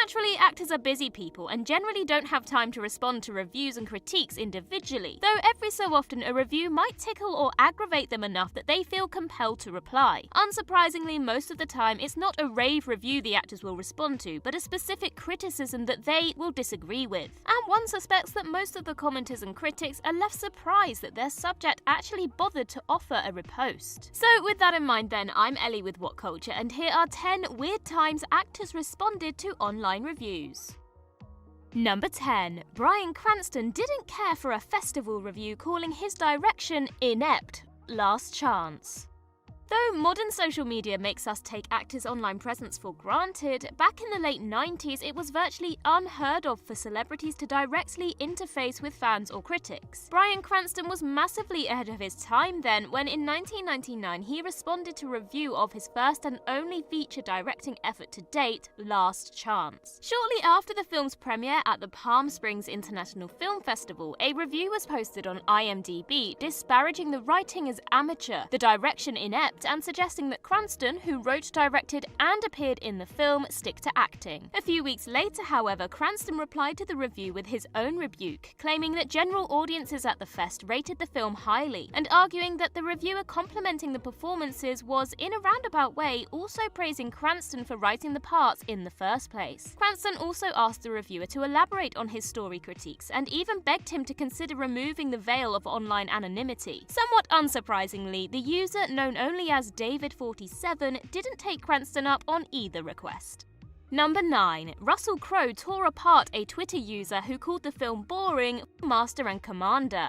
Naturally, actors are busy people and generally don't have time to respond to reviews and critiques individually, though every so often a review might tickle or aggravate them enough that they feel compelled to reply. Unsurprisingly, most of the time it's not a rave review the actors will respond to, but a specific criticism that they will disagree with. And one suspects that most of the commenters and critics are left surprised that their subject actually bothered to offer a riposte. So with that in mind then, I'm Ellie with What Culture, and here are 10 weird times actors responded to online reviews. Number 10. Bryan Cranston didn't care for a festival review calling his direction inept. Last chance. Though modern social media makes us take actors' online presence for granted, back in the late 90s it was virtually unheard of for celebrities to directly interface with fans or critics. Bryan Cranston was massively ahead of his time then when in 1999 he responded to a review of his first and only feature directing effort to date, Last Chance. Shortly after the film's premiere at the Palm Springs International Film Festival, a review was posted on IMDb disparaging the writing as amateur, the direction inept, and suggesting that Cranston, who wrote, directed, and appeared in the film, stick to acting. A few weeks later, however, Cranston replied to the review with his own rebuke, claiming that general audiences at the fest rated the film highly, and arguing that the reviewer complimenting the performances was, in a roundabout way, also praising Cranston for writing the parts in the first place. Cranston also asked the reviewer to elaborate on his story critiques, and even begged him to consider removing the veil of online anonymity. Somewhat unsurprisingly, the user, known only as David47, didn't take Cranston up on either request. Number 9. Russell Crowe tore apart a Twitter user who called the film boring, Master and Commander.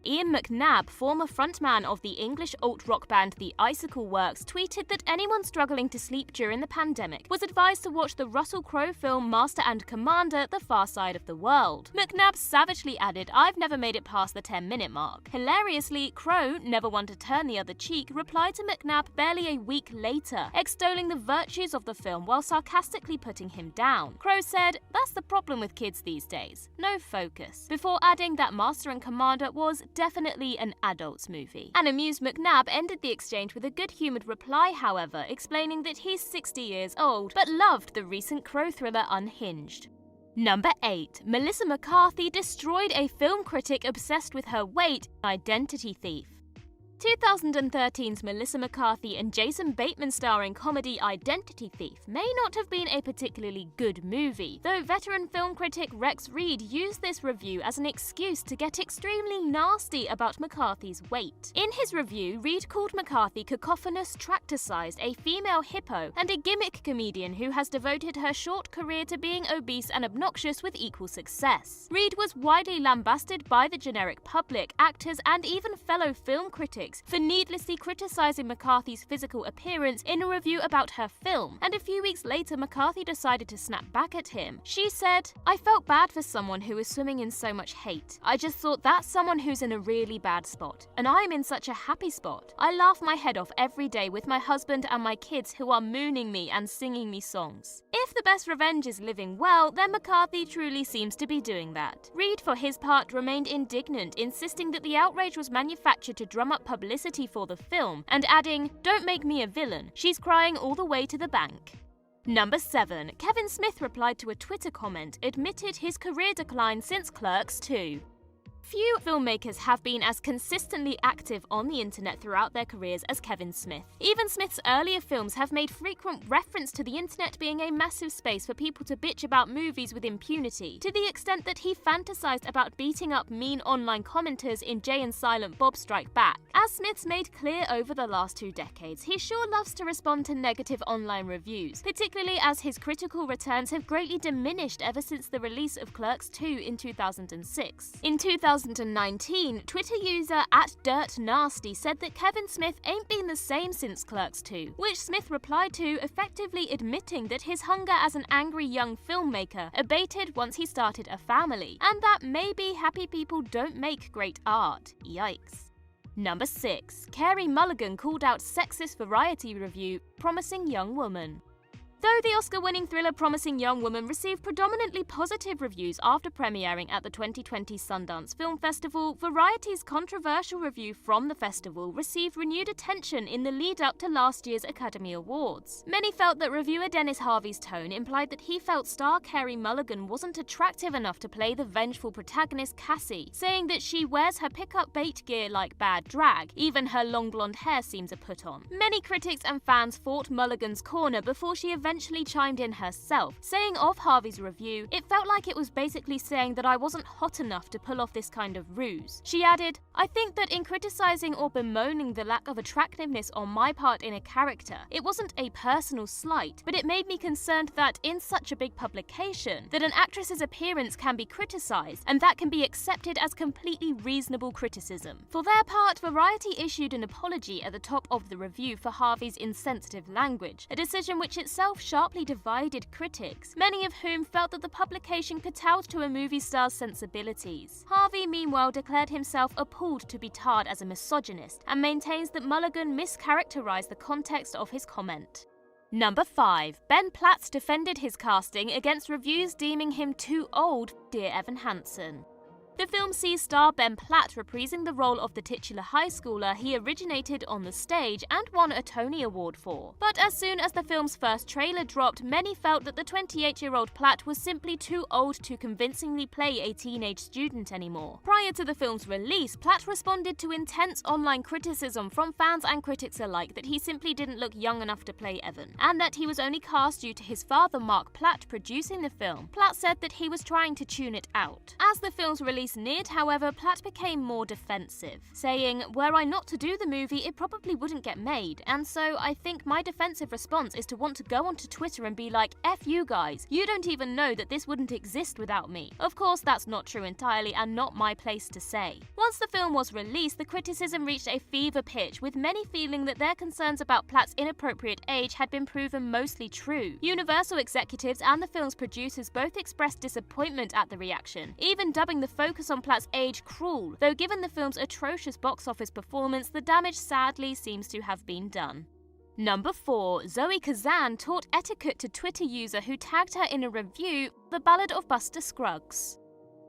Ian McNabb, former frontman of the English alt-rock band The Icicle Works, tweeted that anyone struggling to sleep during the pandemic was advised to watch the Russell Crowe film Master and Commander: The Far Side of the World. McNabb savagely added, "I've never made it past the 10-minute mark." Hilariously, Crowe, never one to turn the other cheek, replied to McNabb barely a week later, extolling the virtues of the film while sarcastically putting him down. Crowe said, "That's the problem with kids these days. No focus," before adding that Master and Commander was definitely an adult's movie. An amused McNabb ended the exchange with a good-humoured reply, however, explaining that he's 60 years old, but loved the recent Crowe thriller Unhinged. Number 8. Melissa McCarthy destroyed a film critic obsessed with her weight, Identity Thief. 2013's Melissa McCarthy and Jason Bateman starring comedy Identity Thief may not have been a particularly good movie, though veteran film critic Rex Reed used this review as an excuse to get extremely nasty about McCarthy's weight. In his review, Reed called McCarthy cacophonous, tractor-sized, a female hippo, and a gimmick comedian who has devoted her short career to being obese and obnoxious with equal success. Reed was widely lambasted by the generic public, actors, and even fellow film critics for needlessly criticizing McCarthy's physical appearance in a review about her film, and a few weeks later McCarthy decided to snap back at him. She said, "I felt bad for someone who is swimming in so much hate. I just thought that's someone who's in a really bad spot, and I'm in such a happy spot. I laugh my head off every day with my husband and my kids who are mooning me and singing me songs." If the best revenge is living well, then McCarthy truly seems to be doing that. Reed, for his part, remained indignant, insisting that the outrage was manufactured to drum up publicity for the film, and adding, "Don't make me a villain. She's crying all the way to the bank." Number 7. Kevin Smith replied to a Twitter comment, admitted his career decline since Clerks 2. Few filmmakers have been as consistently active on the internet throughout their careers as Kevin Smith. Even Smith's earlier films have made frequent reference to the internet being a massive space for people to bitch about movies with impunity, to the extent that he fantasized about beating up mean online commenters in Jay and Silent Bob Strike Back. As Smith's made clear over the last 2 decades, he sure loves to respond to negative online reviews, particularly as his critical returns have greatly diminished ever since the release of Clerks 2 in 2006. In 2019, Twitter user @DirtNasty said that Kevin Smith ain't been the same since Clerks 2, which Smith replied to, effectively admitting that his hunger as an angry young filmmaker abated once he started a family, and that maybe happy people don't make great art. Yikes. Number 6. Carrie Mulligan called out sexist variety review, Promising Young Woman. Though the Oscar-winning thriller Promising Young Woman received predominantly positive reviews after premiering at the 2020 Sundance Film Festival, Variety's controversial review from the festival received renewed attention in the lead-up to last year's Academy Awards. Many felt that reviewer Dennis Harvey's tone implied that he felt star Carrie Mulligan wasn't attractive enough to play the vengeful protagonist Cassie, saying that she wears her pickup bait gear like bad drag, even her long blonde hair seems a put-on. Many critics and fans fought Mulligan's corner before she eventually chimed in herself, saying of Harvey's review, "It felt like it was basically saying that I wasn't hot enough to pull off this kind of ruse." She added, "I think that in criticizing or bemoaning the lack of attractiveness on my part in a character, it wasn't a personal slight, but it made me concerned that in such a big publication, that an actress's appearance can be criticized, and that can be accepted as completely reasonable criticism." For their part, Variety issued an apology at the top of the review for Harvey's insensitive language, a decision which itself sharply divided critics, many of whom felt that the publication kowtowed to a movie star's sensibilities. Harvey, meanwhile, declared himself appalled to be tarred as a misogynist and maintains that Mulligan mischaracterized the context of his comment. Number 5. Ben Platt defended his casting against reviews deeming him too old, Dear Evan Hansen. The film sees star Ben Platt reprising the role of the titular high schooler he originated on the stage and won a Tony Award for. But as soon as the film's first trailer dropped, many felt that the 28-year-old Platt was simply too old to convincingly play a teenage student anymore. Prior to the film's release, Platt responded to intense online criticism from fans and critics alike that he simply didn't look young enough to play Evan, and that he was only cast due to his father Mark Platt producing the film. Platt said that he was trying to tune it out. As the film's release neared, however, Platt became more defensive, saying, "Were I not to do the movie, it probably wouldn't get made, and so I think my defensive response is to want to go onto Twitter and be like, F you guys, you don't even know that this wouldn't exist without me." Of course, that's not true entirely and not my place to say. Once the film was released, the criticism reached a fever pitch, with many feeling that their concerns about Platt's inappropriate age had been proven mostly true. Universal executives and the film's producers both expressed disappointment at the reaction, even dubbing the focus on Platt's age cruel, though given the film's atrocious box office performance, the damage sadly seems to have been done. Number 4. Zoe Kazan taught etiquette to Twitter user who tagged her in a review, The Ballad of Buster Scruggs.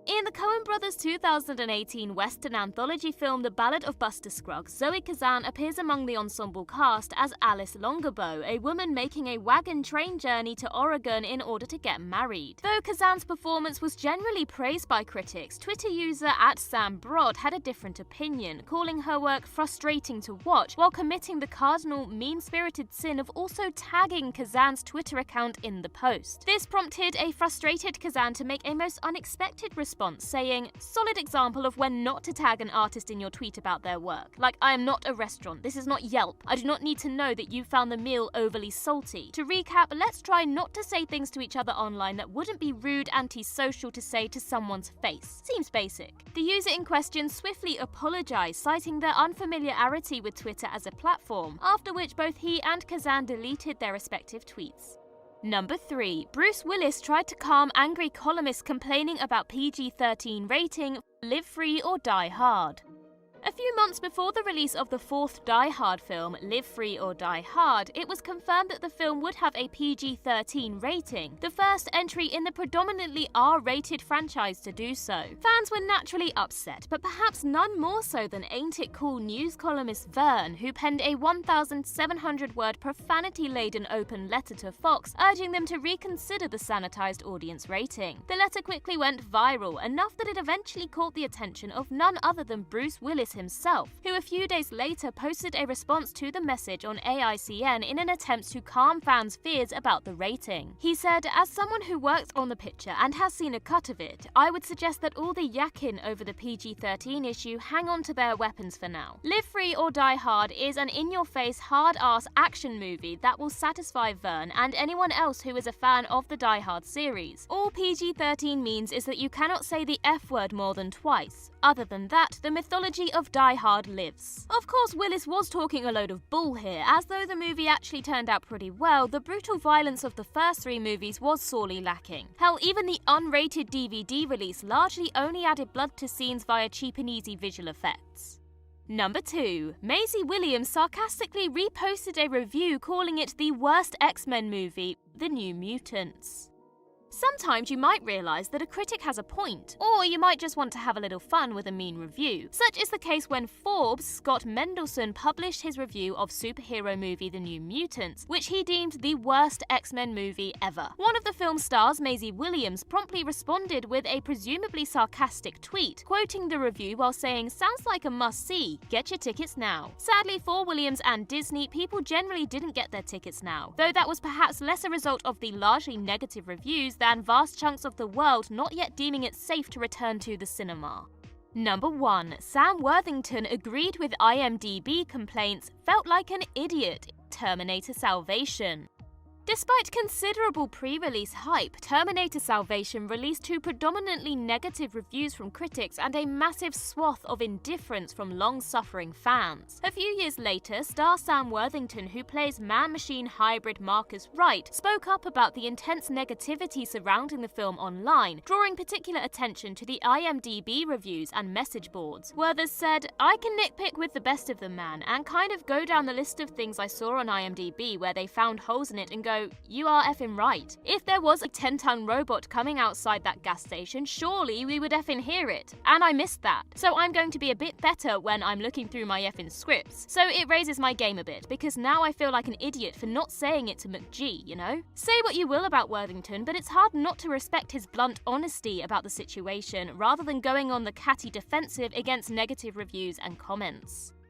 In the Coen brothers' 2018 Western anthology film The Ballad of Buster Scruggs, Zoe Kazan appears among the ensemble cast as Alice Longabow, a woman making a wagon train journey to Oregon in order to get married. Though Kazan's performance was generally praised by critics, Twitter user @SamBrod had a different opinion, calling her work frustrating to watch while committing the cardinal mean-spirited sin of also tagging Kazan's Twitter account in the post. This prompted a frustrated Kazan to make a most unexpected response, saying, "Solid example of when not to tag an artist in your tweet about their work. Like, I am not a restaurant, this is not Yelp. I do not need to know that you found the meal overly salty. To recap, let's try not to say things to each other online that wouldn't be rude, antisocial to say to someone's face." Seems basic. The user in question swiftly apologized, citing their unfamiliarity with Twitter as a platform, after which both he and Kazan deleted their respective tweets. Number 3. Bruce Willis tried to calm angry columnists complaining about PG-13 rating, Live Free or Die Hard. A few months before the release of the fourth Die Hard film, Live Free or Die Hard, it was confirmed that the film would have a PG-13 rating, the first entry in the predominantly R-rated franchise to do so. Fans were naturally upset, but perhaps none more so than Ain't It Cool news columnist Vern, who penned a 1,700-word profanity-laden open letter to Fox, urging them to reconsider the sanitized audience rating. The letter quickly went viral, enough that it eventually caught the attention of none other than Bruce Willis himself, who a few days later posted a response to the message on AICN in an attempt to calm fans' fears about the rating. He said, "As someone who worked on the picture and has seen a cut of it, I would suggest that all the yakking over the PG-13 issue hang on to their weapons for now. Live Free or Die Hard is an in-your-face, hard-ass action movie that will satisfy Vern and anyone else who is a fan of the Die Hard series. All PG-13 means is that you cannot say the F word more than twice. Other than that, the mythology of Die Hard lives." Of course, Willis was talking a load of bull here, as though the movie actually turned out pretty well, the brutal violence of the first 3 movies was sorely lacking. Hell, even the unrated DVD release largely only added blood to scenes via cheap and easy visual effects. Number 2. Maisie Williams sarcastically reposted a review calling it the worst X-Men movie, The New Mutants. Sometimes you might realise that a critic has a point, or you might just want to have a little fun with a mean review. Such is the case when Forbes' Scott Mendelson published his review of superhero movie The New Mutants, which he deemed the worst X-Men movie ever. One of the film's stars, Maisie Williams, promptly responded with a presumably sarcastic tweet, quoting the review while saying, "Sounds like a must-see, get your tickets now." Sadly for Williams and Disney, people generally didn't get their tickets now, though that was perhaps less a result of the largely negative reviews than vast chunks of the world not yet deeming it safe to return to the cinema. Number 1. Sam Worthington agreed with IMDb complaints, felt like an idiot. Terminator Salvation. Despite considerable pre-release hype, Terminator Salvation released to predominantly negative reviews from critics and a massive swath of indifference from long-suffering fans. A few years later, star Sam Worthington, who plays man-machine hybrid Marcus Wright, spoke up about the intense negativity surrounding the film online, drawing particular attention to the IMDb reviews and message boards. Werthers said, "I can nitpick with the best of them, man, and kind of go down the list of things I saw on IMDb where they found holes in it and go, you are effing right. If there was a 10-ton robot coming outside that gas station, surely we would effing hear it. And I missed that. So I'm going to be a bit better when I'm looking through my effing scripts." So it raises my game a bit, because now I feel like an idiot for not saying it to McG, you know? Say what you will about Worthington, but it's hard not to respect his blunt honesty about the situation, rather than going on the catty defensive against negative reviews and comments.